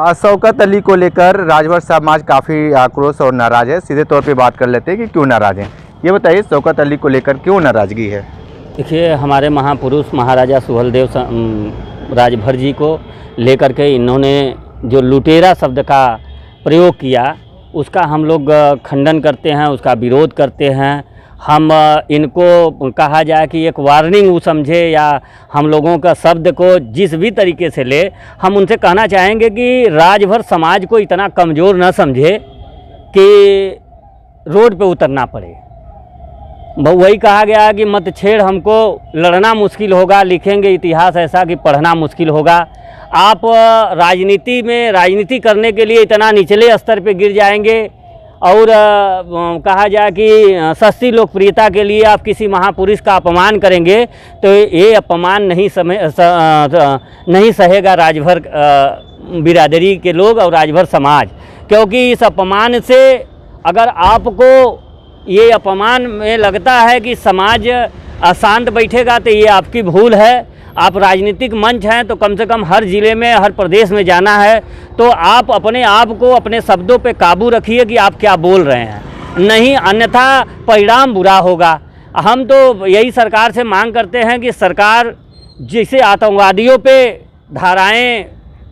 शौकत अली को लेकर राजभर समाज काफ़ी आक्रोश और नाराज़ है। सीधे तौर पे बात कर लेते हैं कि क्यों नाराज़ हैं। ये बताइए, शौकत अली को लेकर क्यों नाराज़गी है? देखिए, हमारे महापुरुष महाराजा सुहेलदेव राजभर जी को लेकर के इन्होंने जो लुटेरा शब्द का प्रयोग किया, उसका हम लोग खंडन करते हैं, उसका विरोध करते हैं। हम इनको कहा जाए कि एक वार्निंग वो समझे या हम लोगों का शब्द को जिस भी तरीके से ले, हम उनसे कहना चाहेंगे कि राजभर समाज को इतना कमज़ोर न समझे कि रोड पे उतरना पड़े। वही कहा गया कि मत छेड़, हमको लड़ना मुश्किल होगा, लिखेंगे इतिहास ऐसा कि पढ़ना मुश्किल होगा। आप राजनीति करने के लिए इतना निचले स्तर पे गिर जाएंगे और कहा जाए कि सस्ती लोकप्रियता के लिए आप किसी महापुरुष का अपमान करेंगे तो ये अपमान नहीं सहेगा राजभर बिरादरी के लोग और राजभर समाज। क्योंकि इस अपमान से अगर आपको ये अपमान में लगता है कि समाज अशांत बैठेगा तो ये आपकी भूल है। आप राजनीतिक मंच हैं तो कम से कम हर ज़िले में, हर प्रदेश में जाना है तो आप अपने आप को अपने शब्दों पे काबू रखिए कि आप क्या बोल रहे हैं, नहीं अन्यथा परिणाम बुरा होगा। हम तो यही सरकार से मांग करते हैं कि सरकार जैसे आतंकवादियों पे धाराएं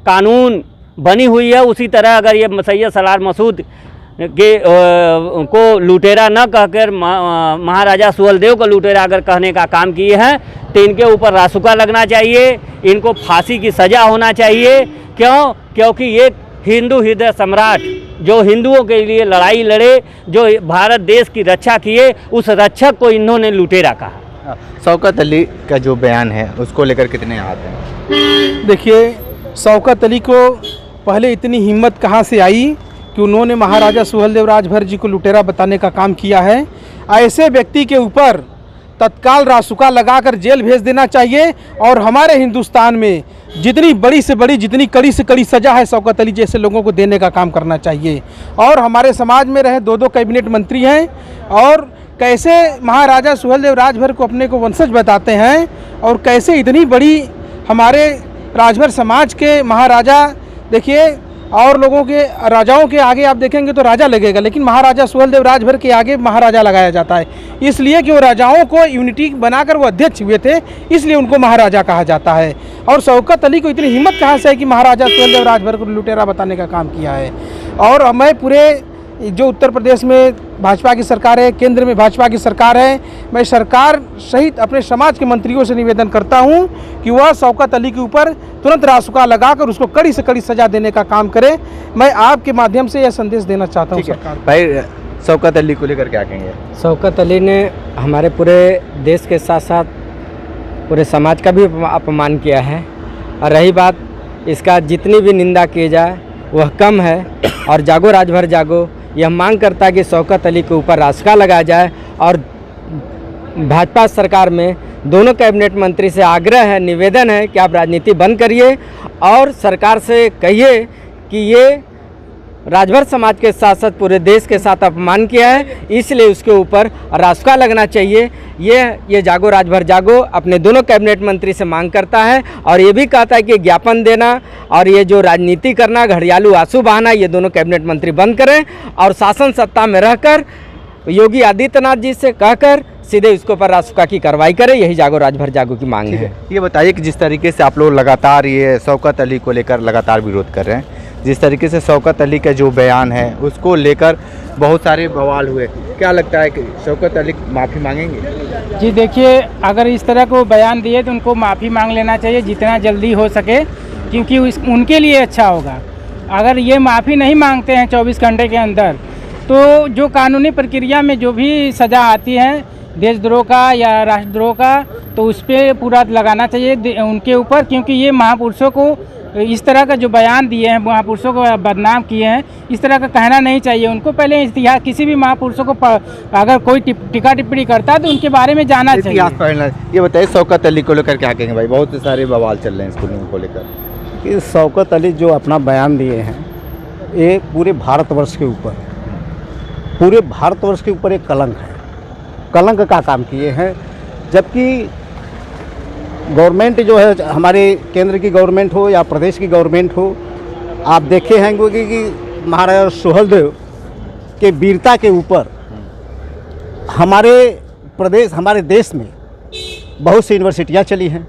कानून बनी हुई है, उसी तरह अगर ये सैयद सलार मसूद के को लुटेरा न कहकर महाराजा सुहेलदेव को लुटेरा अगर कहने का काम किए हैं तो इनके ऊपर रासुका लगना चाहिए, इनको फांसी की सज़ा होना चाहिए। क्यों? क्योंकि ये हिंदू हृदय सम्राट जो हिंदुओं के लिए लड़ाई लड़े, जो भारत देश की रक्षा किए, उस रक्षक को इन्होंने लुटेरा कहा। शौकत अली का जो बयान है उसको लेकर कितने हाथ हैं? देखिए, शौकत अली को पहले इतनी हिम्मत कहाँ से आई कि उन्होंने महाराजा सुहेलदेव राजभर जी को लुटेरा बताने का काम किया है। ऐसे व्यक्ति के ऊपर तत्काल रासुका लगाकर जेल भेज देना चाहिए और हमारे हिंदुस्तान में जितनी बड़ी से बड़ी, जितनी कड़ी से कड़ी सज़ा है शौकत अली जैसे लोगों को देने का काम करना चाहिए। और हमारे समाज में रहे 2 कैबिनेट मंत्री हैं और कैसे महाराजा सुहेलदेव राजभर को अपने को वंशज बताते हैं और कैसे इतनी बड़ी हमारे राजभर समाज के महाराजा, देखिए और लोगों के राजाओं के आगे आप देखेंगे तो राजा लगेगा, लेकिन महाराजा सुहेलदेव राजभर के आगे महाराजा लगाया जाता है, इसलिए कि वो राजाओं को यूनिटी बनाकर वो अध्यक्ष हुए थे, इसलिए उनको महाराजा कहा जाता है। और शौकत अली को इतनी हिम्मत कहाँ से है कि महाराजा सुहेलदेव राजभर को लुटेरा बताने का काम किया है। और मैं पूरे जो उत्तर प्रदेश में भाजपा की सरकार है, केंद्र में भाजपा की सरकार है, मैं सरकार सहित अपने समाज के मंत्रियों से निवेदन करता हूं कि वह शौकत अली के ऊपर तुरंत रासुका लगाकर उसको कड़ी से कड़ी सज़ा देने का काम करे। मैं आपके माध्यम से यह संदेश देना चाहता हूं सरकार। भाई, शौकत अली को लेकर क्या कहेंगे? शौकत अली ने हमारे पूरे देश के साथ साथ पूरे समाज का भी अपमान किया है। और रही बात इसका, जितनी भी निंदा की जाए वह कम है। और जागो राजभर जागो, यह मांग करता है कि शौकत अली के ऊपर रासुका लगाया जाए। और भाजपा सरकार में दोनों कैबिनेट मंत्री से आग्रह है, निवेदन है कि आप राजनीति बंद करिए और सरकार से कहिए कि ये राजभर समाज के साथ साथ पूरे देश के साथ अपमान किया है, इसलिए उसके ऊपर रासुका लगना चाहिए। ये जागो राजभर जागो अपने दोनों कैबिनेट मंत्री से मांग करता है और ये भी कहता है कि ज्ञापन देना और ये जो राजनीति करना, घड़ियालू आंसू बहाना, ये दोनों कैबिनेट मंत्री बंद करें और शासन सत्ता में रहकर योगी आदित्यनाथ जी से कहकर सीधे इसके ऊपर रासुका की कार्रवाई करें। यही जागो राजभर जागो की मांग है। ये बताइए कि जिस तरीके से आप लोग लगातार ये शौकत अली को लेकर लगातार विरोध कर रहे हैं, जिस तरीके से शौकत अली का जो बयान है उसको लेकर बहुत सारे बवाल हुए, क्या लगता है कि शौकत अली माफ़ी मांगेंगे? जी देखिए, अगर इस तरह को बयान दिए तो उनको माफ़ी मांग लेना चाहिए जितना जल्दी हो सके, क्योंकि उनके लिए अच्छा होगा। अगर ये माफ़ी नहीं मांगते हैं 24 घंटे के अंदर तो जो कानूनी प्रक्रिया में जो भी सज़ा आती है देशद्रोह का या राष्ट्रद्रोह का, तो उस पर पूरा लगाना चाहिए उनके ऊपर। क्योंकि ये महापुरुषों को इस तरह का जो बयान दिए हैं, महापुरुषों को बदनाम किए हैं, इस तरह का कहना नहीं चाहिए उनको। पहले इतिहास, किसी भी महापुरुषों को अगर कोई टिक्का टिप्पणी करता है तो उनके बारे में जानना चाहिए। इतिहास पढ़ना। ये बताइए, शौकत अली को लेकर क्या कहेंगे भाई? बहुत सारे बवाल चल रहे हैं स्कूलों को लेकर कि शौकत अली जो अपना बयान दिए हैं ये पूरे भारतवर्ष के ऊपर एक कलंक है, कलंक का काम किए हैं। जबकि गवर्नमेंट जो है, हमारे केंद्र की गवर्नमेंट हो या प्रदेश की गवर्नमेंट हो, आप देखे होंगे कि महाराजा सुहेलदेव के वीरता के ऊपर हमारे प्रदेश, हमारे देश में बहुत सी यूनिवर्सिटियाँ चली हैं।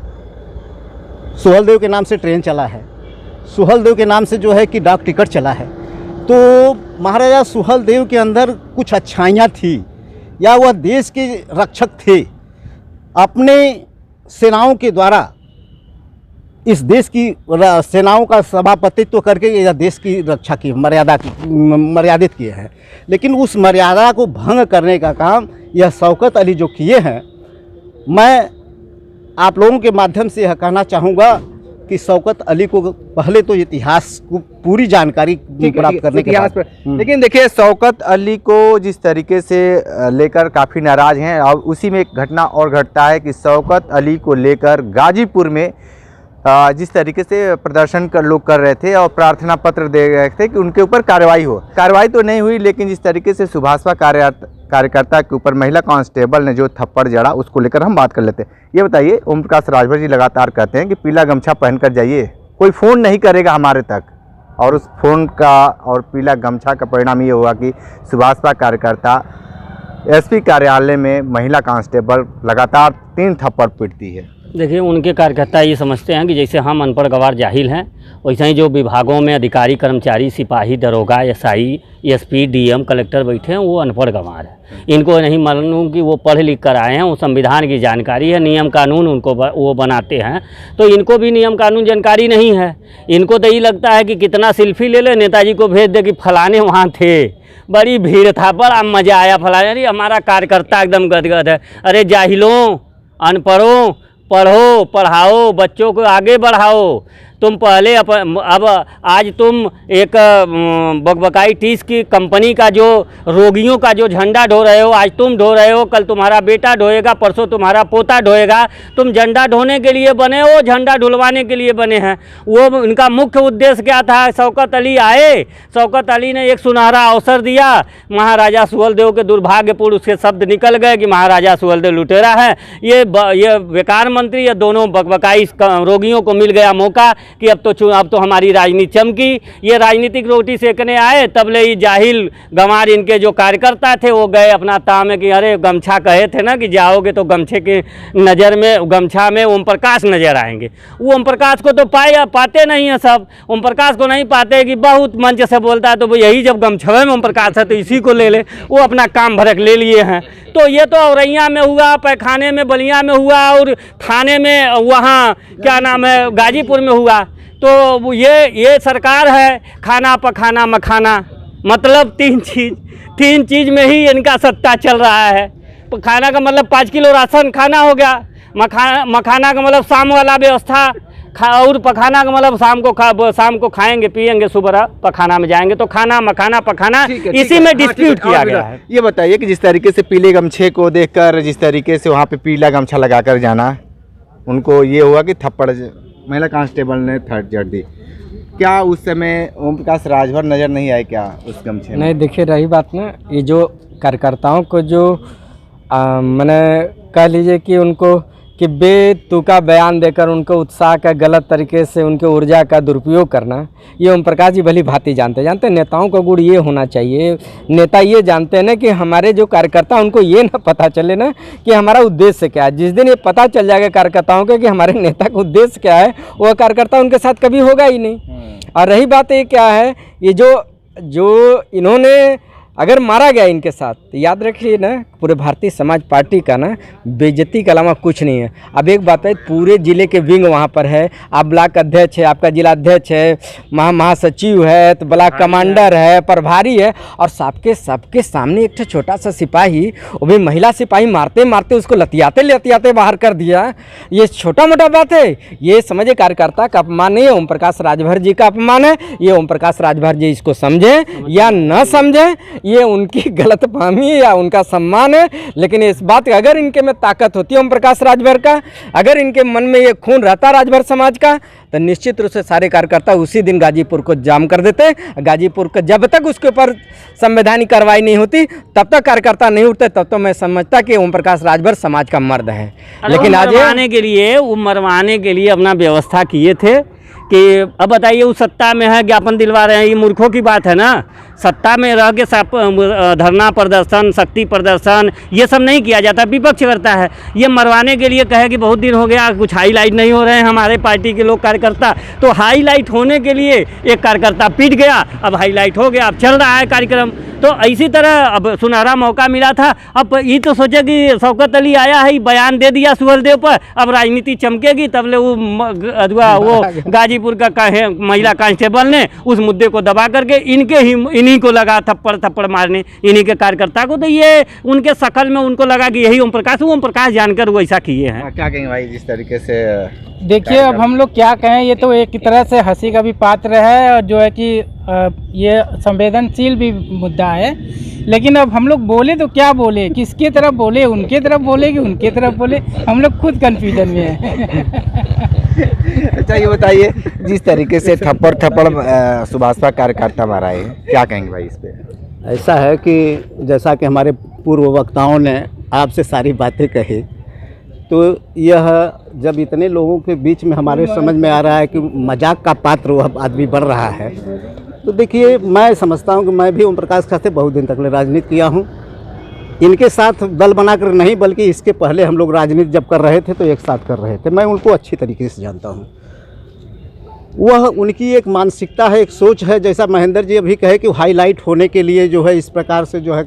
सुहेलदेव के नाम से ट्रेन चला है, सुहेलदेव के नाम से जो है कि डाक टिकट चला है। तो महाराजा सुहेलदेव के अंदर कुछ अच्छाइयाँ थी, या वह देश के रक्षक थे। अपने सेनाओं के द्वारा इस देश की सेनाओं का सभापतित्व करके यह देश की रक्षा की मर्यादित किए हैं। लेकिन उस मर्यादा को भंग करने का काम यह शौकत अली जो किए हैं, मैं आप लोगों के माध्यम से यह कहना चाहूँगा कि शौकत अली को पहले तो इतिहास को पूरी जानकारी प्राप्त करने के बाद, लेकिन देखिए शौकत अली को जिस तरीके से लेकर काफ़ी नाराज़ हैं, और उसी में एक घटना और घटता है कि शौकत अली को लेकर गाजीपुर में जिस तरीके से प्रदर्शन लोग कर रहे थे और प्रार्थना पत्र दे रहे थे कि उनके ऊपर कार्रवाई हो। कार्रवाई तो नहीं हुई, लेकिन जिस तरीके से सुभाषपा कार्यकर्ता के ऊपर महिला कांस्टेबल ने जो थप्पड़ जड़ा, उसको लेकर हम बात कर लेते हैं। ये बताइए, ओम प्रकाश राजभर जी लगातार कहते हैं कि पीला गमछा पहनकर जाइए, कोई फ़ोन नहीं करेगा हमारे तक, और उस फोन का और पीला गमछा का परिणाम ये हुआ कि सुभाषपा कार्यकर्ता एसपी कार्यालय में महिला कांस्टेबल लगातार 3 थप्पड़ पीटती है। देखिए, उनके कार्यकर्ता ये समझते हैं कि जैसे हम अनपढ़ गवार जाहिल हैं, वैसे ही जो विभागों में अधिकारी कर्मचारी सिपाही दरोगा एसआई एसपी डीएम कलेक्टर बैठे हैं वो अनपढ़ गंवार हैं। इनको नहीं मालूम कि वो पढ़ लिख कर आए हैं, वो संविधान की जानकारी है, नियम कानून उनको वो बनाते हैं, तो इनको भी नियम कानून जानकारी नहीं है। इनको तो ये लगता है कि कितना सेल्फी ले ले, नेताजी को भेज दे कि फलाने वहाँ थे, बड़ी भीड़ था, बड़ा मज़ा आया फलाने। अरे हमारा कार्यकर्ता एकदम गदगद है। अरे जाहिलों, अनपढ़ों, पढ़ो, पढ़ाओ, बच्चों को आगे बढ़ाओ। तुम पहले अब आज तुम एक बकबकाई टीस की कंपनी का जो रोगियों का जो झंडा ढो रहे हो, आज तुम ढो रहे हो, कल तुम्हारा बेटा ढोएगा, परसों तुम्हारा पोता ढोएगा। तुम झंडा ढोने के लिए बने हो, झंडा ढुलवाने के लिए बने हैं। वो इनका मुख्य उद्देश्य क्या था? शौकत अली आए, शौकत अली ने एक सुनहरा अवसर दिया। महाराजा सुहेलदेव के दुर्भाग्यपूर्ण उसके शब्द निकल गए कि महाराजा सुहेलदेव लुटेरा है। ये बेकार मंत्री, ये दोनों बकबकाई रोगियों को मिल गया मौका कि अब तो हमारी राजनीति चमकी। ये राजनीतिक रोटी सेकने आए, तब ले जाहिल गंवार इनके जो कार्यकर्ता थे वो गए अपना ताम में कि अरे गमछा कहे थे ना कि जाओगे तो गमछे के नज़र में, गमछा में ओम प्रकाश नजर आएंगे। वो ओम प्रकाश को तो पाते नहीं हैं सब, ओम प्रकाश को नहीं पाते कि बहुत मंच से बोलता है, तो वो यही जब गमछवे में ओम प्रकाश है तो इसी को ले ले, वो अपना काम भरक ले लिए हैं। तो ये तो औरैया में हुआ, पैखाने में बलिया में हुआ, और थाने में वहाँ क्या नाम है गाजीपुर में हुआ। तो ये सरकार है खाना पखाना मखाना, मतलब 3 चीज़ में ही इनका सत्ता चल रहा है। खाना का मतलब 5 किलो राशन खाना हो गया, मखाना का मतलब शाम वाला व्यवस्था, और पखाना का मतलब शाम को खाएंगे पिएंगे, सुबह पखाना में जाएंगे। तो खाना मखाना पखाना इसी में डिस्प्यूट किया गया है। ये बताइए कि जिस तरीके से पीले गमछे को देखकर, जिस तरीके से वहाँ पे पीला गमछा लगाकर जाना, उनको ये हुआ कि थप्पड़ महिला कांस्टेबल ने थर्ड जड़ दी। क्या उस समय ओम प्रकाश राजभर नज़र नहीं आए क्या उस गमछे में? नहीं, देखिए रही बात ना, ये जो कार्यकर्ताओं को जो मैंने कह लीजिए कि उनको कि बेतुका बयान देकर उनको उत्साह का गलत तरीके से उनके ऊर्जा का दुरुपयोग करना, ये ओम प्रकाश जी भली भांति जानते नेताओं का गुण ये होना चाहिए। नेता ये जानते हैं ना कि हमारे जो कार्यकर्ता, उनको ये ना पता चले ना कि हमारा उद्देश्य क्या है। जिस दिन ये पता चल जाएगा कार्यकर्ताओं को कि हमारे नेता का उद्देश्य क्या है, वह कार्यकर्ता उनके साथ कभी होगा ही नहीं। और रही बात ये क्या है, ये जो इन्होंने अगर मारा गया इनके साथ, तो याद रखिए ना, पूरे भारतीय समाज पार्टी का ना बेइज्जती के अलावा कुछ नहीं है। अब एक बात है, पूरे ज़िले के विंग वहाँ पर है, आप ब्लॉक अध्यक्ष है, आपका जिला अध्यक्ष है, महासचिव है, तो ब्लॉक कमांडर है, प्रभारी है, और सबके सामने एक छोटा सा सिपाही, वो भी महिला सिपाही, मारते मारते उसको लतियाते बाहर कर दिया। ये छोटा मोटा बात है? ये समझे कार्यकर्ता का अपमान नहीं है, ओम प्रकाश राजभर जी का अपमान है। ये ओम प्रकाश राजभर जी इसको समझें या न समझें, ये उनकी गलतफहमी या उनका सम्मान है। लेकिन इस बात का अगर इनके में ताकत होती है ओम प्रकाश राजभर का, अगर इनके मन में ये खून रहता राजभर समाज का, तो निश्चित रूप से सारे कार्यकर्ता उसी दिन गाजीपुर को जाम कर देते। गाजीपुर का जब तक उसके ऊपर संवैधानिक कार्रवाई नहीं होती, तब तक कार्यकर्ता नहीं उठते। तब तो मैं समझता कि ओम प्रकाश राजभर समाज का मर्द है। लेकिन आज मरवाने के लिए अपना व्यवस्था किए थे कि अब बताइए वो सत्ता में है, ज्ञापन दिलवा रहे हैं, ये मूर्खों की बात है ना। सत्ता में रह के धरना प्रदर्शन, शक्ति प्रदर्शन ये सब नहीं किया जाता, विपक्ष करता है। ये मरवाने के लिए कहे कि बहुत दिन हो गया कुछ हाईलाइट नहीं हो रहे हैं हमारे पार्टी के लोग कार्यकर्ता, तो हाईलाइट होने के लिए एक कार्यकर्ता पीट गया, अब हाईलाइट हो गया, अब चल रहा है कार्यक्रम। तो इसी तरह अब सुनहरा मौका मिला था, अब ये तो सोचे कि शौकत अली आया है, बयान दे दिया सुहलदेव पर, अब राजनीति चमकेगी, तब ले वो गाजीपुर का महिला कांस्टेबल ने उस मुद्दे को दबा करके इन्हीं को लगा थप्पड़ मारने, इन्हीं के कार्यकर्ता को। तो ये उनके शकल में उनको लगा कि यही ओम प्रकाश जानकर वो ऐसा किए हैं। क्या कहेंगे भाई जिस तरीके से? देखिए अब हम लोग क्या कहें, ये तो एक तरह से हंसी का भी पात्र है और जो है कि ये संवेदनशील भी मुद्दा है। लेकिन अब हम लोग बोले तो क्या बोले, किसके तरफ बोले, उनके तरफ बोले कि उनके तरफ बोले, हम लोग खुद कन्फ्यूजन में हैं। अच्छा ये बताइए जिस तरीके से थप्पड़ सुभाषपा कार्यकर्ता मारा है, क्या कहेंगे भाई इस पे? ऐसा है कि जैसा कि हमारे पूर्व वक्ताओं ने आपसे सारी बातें कही, तो यह जब इतने लोगों के बीच में हमारे समझ में आ रहा है कि मजाक का पात्र वह आदमी बन रहा है, तो देखिए मैं समझता हूं कि मैं भी ओम प्रकाश के साथ बहुत दिन तक राजनीति किया हूं। इनके साथ दल बनाकर नहीं, बल्कि इसके पहले हम लोग राजनीति जब कर रहे थे तो एक साथ कर रहे थे। मैं उनको अच्छी तरीके से जानता हूं। वह उनकी एक मानसिकता है, एक सोच है। जैसा महेंद्र जी अभी कहे कि हाईलाइट होने के लिए जो है इस प्रकार से जो है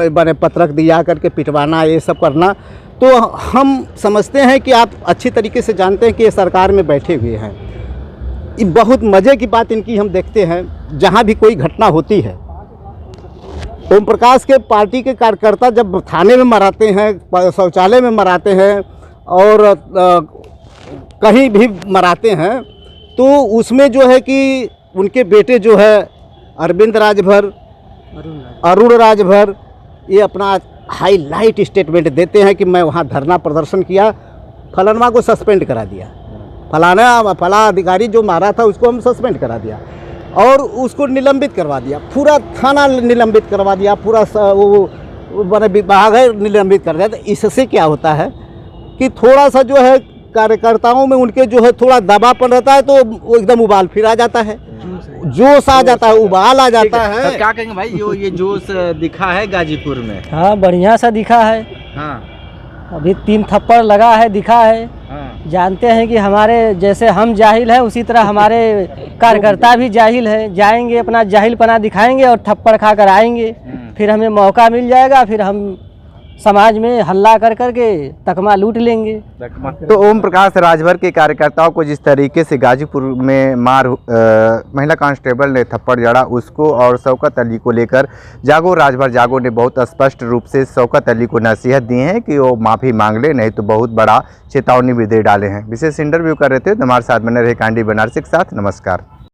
बने पत्रक दिया करके पिटवाना, ये सब करना, तो हम समझते हैं कि आप अच्छी तरीके से जानते हैं कि ये सरकार में बैठे हुए हैं। ये बहुत मज़े की बात इनकी हम देखते हैं, जहाँ भी कोई घटना होती है ओम प्रकाश के पार्टी के कार्यकर्ता जब थाने में मराते हैं, शौचालय में मराते हैं और कहीं भी मराते हैं, तो उसमें जो है कि उनके बेटे जो है अरविंद राजभर, अरुण राजभर, ये अपना हाईलाइट स्टेटमेंट देते हैं कि मैं वहाँ धरना प्रदर्शन किया, फलाना को सस्पेंड करा दिया, फला अधिकारी जो मारा था उसको हम सस्पेंड करा दिया और उसको निलंबित करवा दिया, पूरा थाना निलंबित करवा दिया, पूरा वो बड़े विभाग है निलंबित कर दिया। तो इससे क्या होता है कि थोड़ा सा जो है कार्यकर्ताओं में उनके जो है थोड़ा दबावपन रहता है, तो वो एकदम उबाल फिर आ जाता है, जोश आ जाता है, उबाल आ जाता है। क्या कहेंगे भाई ये जोश दिखा है गाजीपुर में? हाँ बढ़िया सा दिखा है। हाँ अभी 3 थप्पड़ लगा है, दिखा है। हाँ। जानते हैं कि हमारे जैसे हम जाहिल हैं उसी तरह हमारे कार्यकर्ता भी जाहिल हैं। जाएंगे अपना जाहिलपना दिखाएंगे और थप्पड़ खा कर आएंगे, फिर हमें मौका मिल जाएगा, फिर हम समाज में हल्ला कर करके तकमा लूट लेंगे। तो ओम प्रकाश राजभर के कार्यकर्ताओं को जिस तरीके से गाजीपुर में महिला कांस्टेबल ने थप्पड़ जड़ा उसको, और शौकत अली को लेकर जागो राजभर जागो ने बहुत स्पष्ट रूप से शौकत अली को नसीहत दी है कि वो माफ़ी मांग ले, नहीं तो बहुत बड़ा चेतावनी भी दे डाले हैं। विशेष इंटरव्यू कर रहे थे, हमारे साथ बने रहे कांडी बनारसी के साथ। नमस्कार।